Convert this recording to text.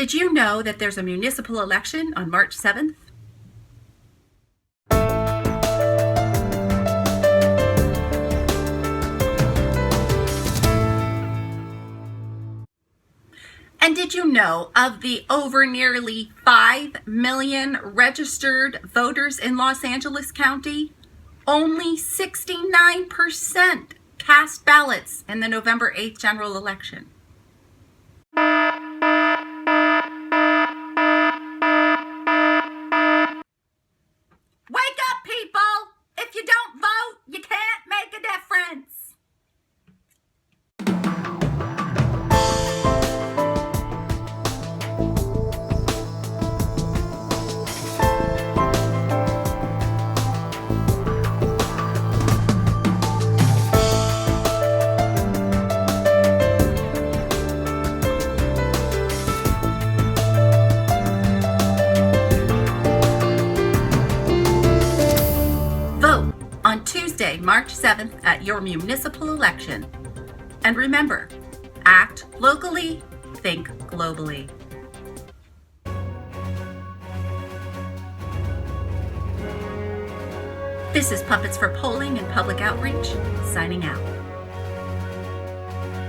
Did you know that there's a municipal election on March 7th? And did you know of the over nearly 5 million registered voters in Los Angeles County, only 69% cast ballots in the November 8th general election? Wake up, people! If you don't vote, you can't make a difference. Vote on Tuesday, March 7th at your municipal election. And remember, act locally, think globally. This is Puppets for Polling and Public Outreach, signing out.